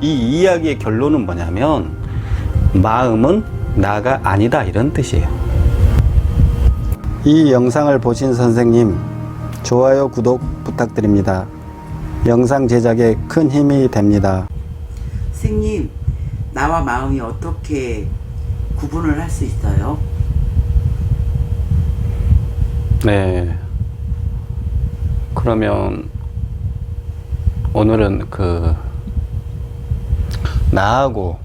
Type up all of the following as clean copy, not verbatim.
이 이야기의 결론은 뭐냐면 마음은 나가 아니다 이런 뜻이에요. 이 영상을 보신 선생님 좋아요 구독 부탁드립니다. 영상 제작에 큰 힘이 됩니다. 선생님, 나와 마음이 어떻게 구분을 할 수 있어요? 네. 그러면 오늘은 나하고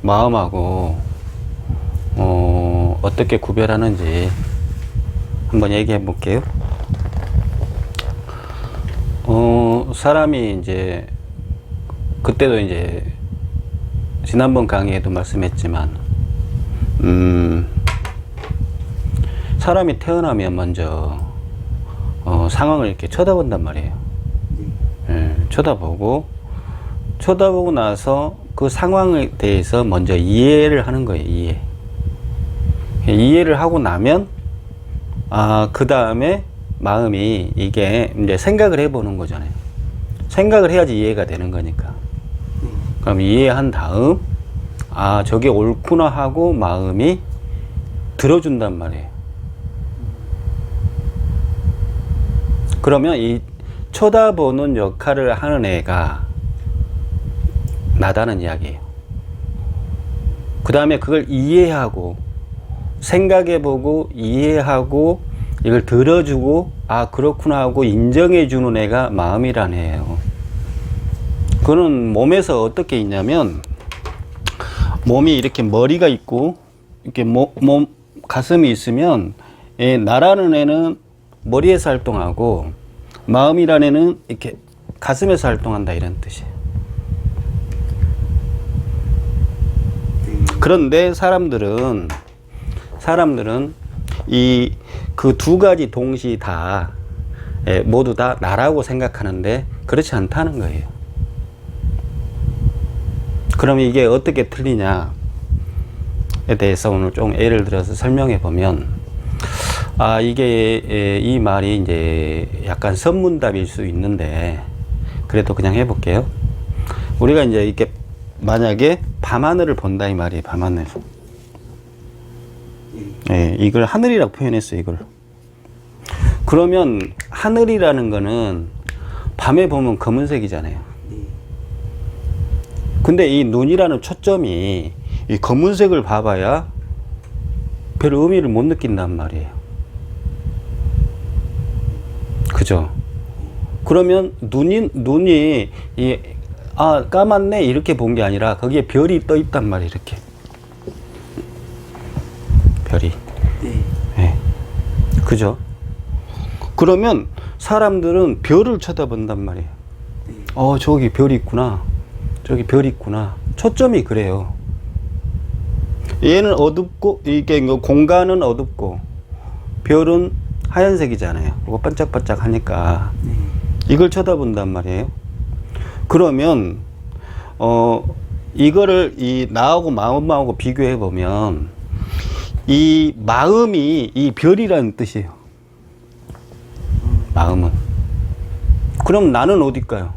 마음하고 어떻게 구별하는지 한번 얘기해 볼게요. 사람이 이제 그때도 이제 지난번 강의에도 말씀했지만 사람이 태어나면 먼저 상황을 이렇게 쳐다본단 말이에요. 예, 쳐다보고 나서 그 상황에 대해서 먼저 이해를 하는 거예요. 이해를 하고 나면 그 다음에 마음이 이게 이제 생각을 해보는 거잖아요. 생각을 해야지 이해가 되는 거니까. 그럼 이해한 다음 저게 옳구나 하고 마음이 들어준단 말이에요. 그러면 이 쳐다보는 역할을 하는 애가 나다는 이야기예요. 그 다음에 그걸 이해하고 생각해보고 이해하고 이걸 들어주고 그렇구나 하고 인정해주는 애가 마음이란 애예요. 그거는 몸에서 어떻게 있냐면 몸이 이렇게 머리가 있고 이렇게 몸 가슴이 있으면 나라는 애는 머리에서 활동하고 마음이라는 애는 이렇게 가슴에서 활동한다 이런 뜻이에요. 그런데 사람들은 이 그 두 가지 동시 다 모두 다 나라고 생각하는데 그렇지 않다는 거예요. 그럼 이게 어떻게 틀리냐에 대해서 오늘 좀 예를 들어서 설명해 보면 이게 이 말이 이제 약간 선문답일 수 있는데 그래도 그냥 해볼게요. 우리가 이제 이렇게 만약에 밤하늘을 본다 이 말이에요. 밤하늘. 이걸 하늘이라고 표현했어요. 이걸. 그러면 하늘이라는 거는 밤에 보면 검은색이잖아요. 근데 이 눈이라는 초점이 이 검은색을 봐봐야 별 의미를 못 느낀단 말이에요. 그죠? 그러면 눈이 까맣네 이렇게 본 게 아니라 거기에 별이 떠 있단 말이에요. 이렇게 별이. 네. 그죠? 그러면 사람들은 별을 쳐다본단 말이에요. 저기 별이 있구나. 저기 별이 있구나. 초점이 그래요. 얘는 어둡고 이게 공간은 어둡고 별은 하얀색이잖아요. 그거 반짝반짝 하니까 이걸 쳐다본단 말이에요. 그러면 이거를 이 나하고 마음하고 비교해 보면 이 마음이 이 별이라는 뜻이에요. 마음은. 그럼 나는 어딜까요?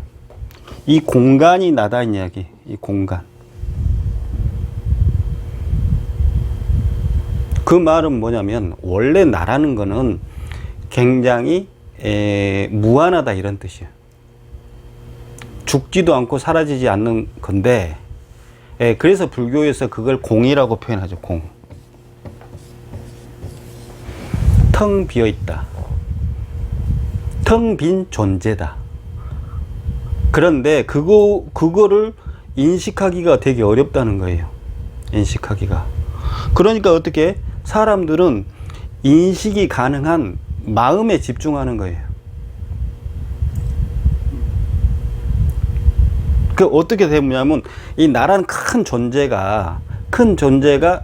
이 공간이 나다는 이야기. 이 공간. 그 말은 뭐냐면 원래 나라는 거는 굉장히 무한하다 이런 뜻이에요. 죽지도 않고 사라지지 않는 건데 그래서 불교에서 그걸 공이라고 표현하죠. 공. 텅 비어 있다. 텅 빈 존재다. 그런데 그거를 인식하기가 되게 어렵다는 거예요. 인식하기가. 그러니까 어떻게 사람들은 인식이 가능한 마음에 집중하는 거예요. 어떻게 되냐면 이 나라는 큰 존재가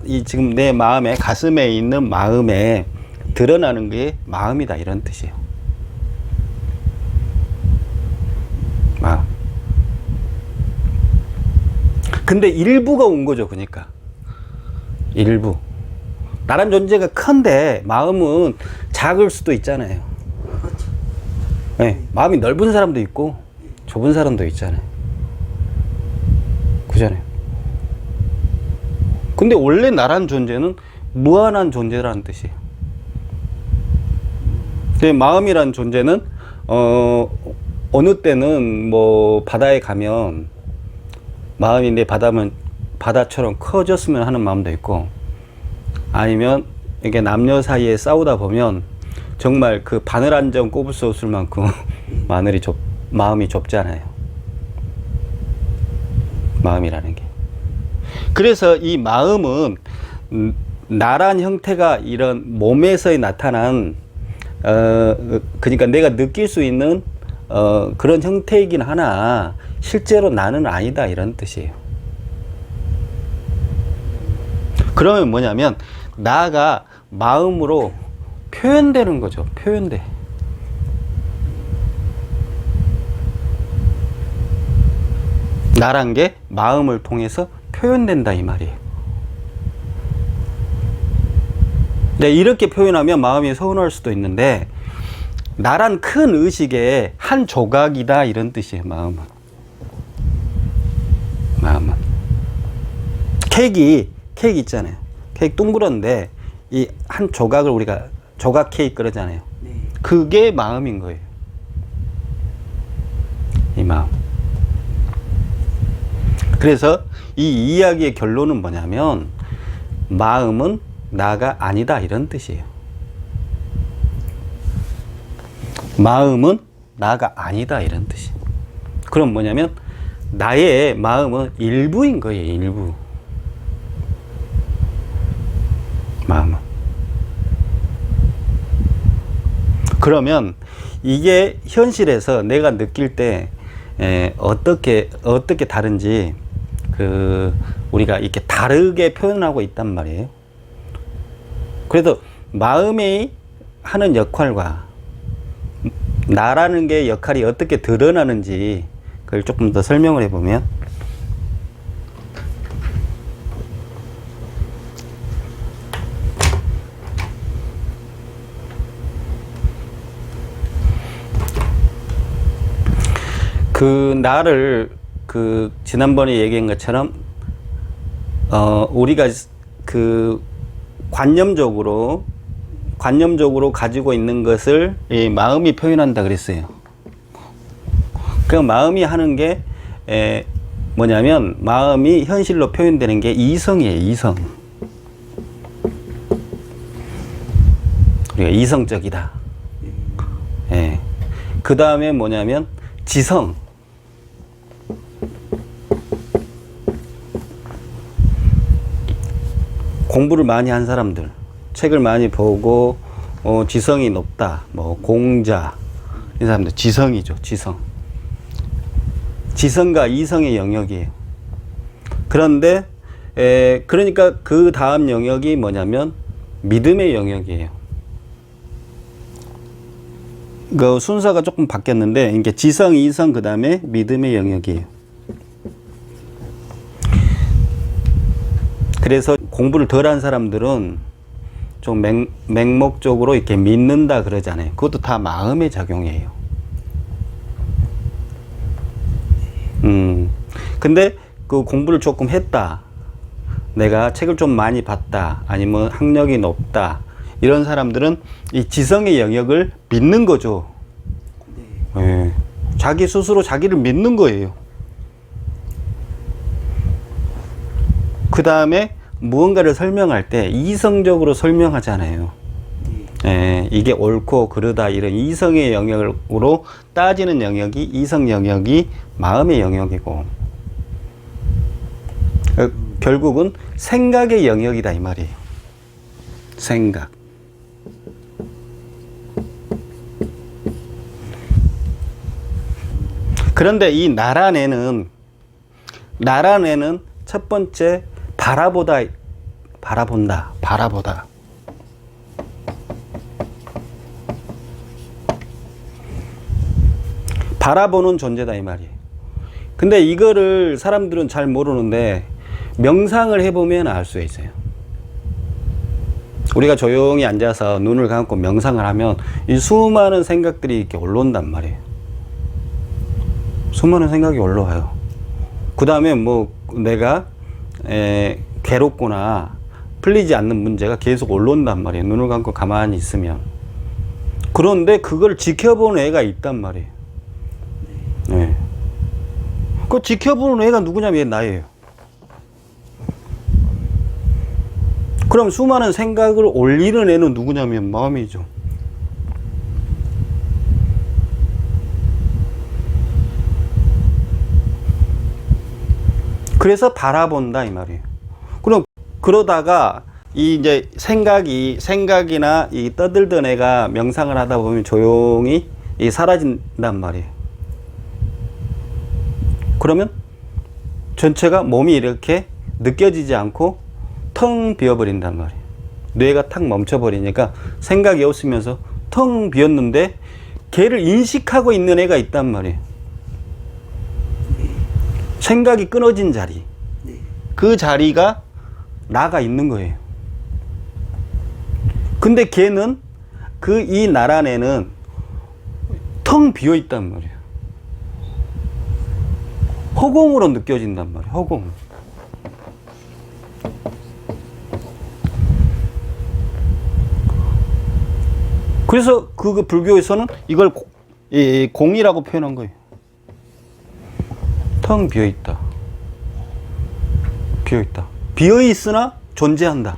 이 지금 내 마음에 가슴에 있는 마음에 드러나는 게 마음이다 이런 뜻이에요. 마음. 근데 일부가 온 거죠. 그러니까 일부. 나란 존재가 큰데 마음은 작을 수도 있잖아요. 네, 마음이 넓은 사람도 있고 좁은 사람도 있잖아요. 그잖아요. 근데 원래 나란 존재는 무한한 존재라는 뜻이에요. 마음이란 존재는 어느 때는 뭐 바다에 가면 마음인데 바다처럼 커졌으면 하는 마음도 있고, 아니면 이게 남녀 사이에 싸우다 보면 정말 그 바늘 한 점 꼽을 수 없을 만큼 마음이 좁잖아요. 마음이라는 게. 그래서 이 마음은 나란 형태가 이런 몸에서 나타난 그러니까 내가 느낄 수 있는 그런 형태이긴 하나 실제로 나는 아니다, 이런 뜻이에요. 그러면 뭐냐면 나가 마음으로 표현되는 거죠. 표현돼. 나란 게 마음을 통해서 표현된다, 이 말이에요. 이렇게 표현하면 마음이 서운할 수도 있는데, 나란 큰 의식의 한 조각이다, 이런 뜻이에요. 마음은 케이크 있잖아요. 케이크 둥그런데 이 한 조각을 우리가 조각 케이크 그러잖아요. 네. 그게 마음인 거예요. 이 마음. 그래서 이 이야기의 결론은 뭐냐면 마음은 나가 아니다, 이런 뜻이에요. 마음은 나가 아니다, 이런 뜻이에요. 그럼 뭐냐면 나의 마음은 일부인 거예요. 일부. 마음은. 그러면 이게 현실에서 내가 느낄 때 어떻게 다른지 우리가 이렇게 다르게 표현하고 있단 말이에요. 그래도 마음이 하는 역할과 나라는 게 역할이 어떻게 드러나는지 그걸 조금 더 설명을 해보면, 나를 지난번에 얘기한 것처럼 우리가 관념적으로 가지고 있는 것을 이 마음이 표현한다 그랬어요. 그 마음이 하는 게 뭐냐면 마음이 현실로 표현되는 게 이성이에요. 이성. 우리가 이성적이다. 예. 그 다음에 뭐냐면 지성. 공부를 많이 한 사람들, 책을 많이 보고 지성이 높다, 뭐 공자, 이 사람들 지성이죠. 지성과 이성의 영역이에요. 그런데 그러니까 그 다음 영역이 뭐냐면 믿음의 영역이에요. 그 순서가 조금 바뀌었는데 이게 지성, 이성, 그 다음에 믿음의 영역이에요. 그래서 공부를 덜한 사람들은 좀 맹목적으로 이렇게 믿는다 그러잖아요. 그것도 다 마음의 작용이에요. 근데 그 공부를 조금 했다, 내가 책을 좀 많이 봤다, 아니면 학력이 높다, 이런 사람들은 이 지성의 영역을 믿는 거죠. 네. 예. 자기 스스로 자기를 믿는 거예요. 그 다음에 무언가를 설명할 때 이성적으로 설명하잖아요. 예, 이게 옳고 그르다, 이런 이성의 영역으로 따지는 영역이, 이성 영역이 마음의 영역이고, 결국은 생각의 영역이다, 이 말이에요. 생각. 그런데 이 나란에는 첫 번째 바라본다. 바라보는 존재다, 이 말이에요. 근데 이거를 사람들은 잘 모르는데 명상을 해보면 알 수 있어요. 우리가 조용히 앉아서 눈을 감고 명상을 하면 이 수많은 생각들이 이렇게 올라온단 말이에요. 수많은 생각이 올라와요. 그 다음에 뭐 내가 괴롭거나 풀리지 않는 문제가 계속 올라온단 말이에요. 눈을 감고 가만히 있으면. 그런데 그걸 지켜보는 애가 있단 말이에요. 네. 그 지켜보는 애가 누구냐면 얘 나예요. 그럼 수많은 생각을 올리는 애는 누구냐면 마음이죠. 그래서 바라본다 이 말이에요. 그럼 그러다가 이 이제 생각이나 이 떠들던 애가 명상을 하다 보면 조용히 사라진단 말이에요. 그러면 전체가 몸이 이렇게 느껴지지 않고 텅 비어버린단 말이에요. 뇌가 탁 멈춰버리니까 생각이 없으면서 텅 비었는데 걔를 인식하고 있는 애가 있단 말이에요. 생각이 끊어진 자리. 그 자리가 나가 있는 거예요. 근데 걔는 이 나란에는 텅 비어 있단 말이에요. 허공으로 느껴진단 말이에요. 허공. 그래서 그 불교에서는 이걸 공이라고 표현한 거예요. 텅 비어 있다. 비어 있다. 비어 있으나 존재한다.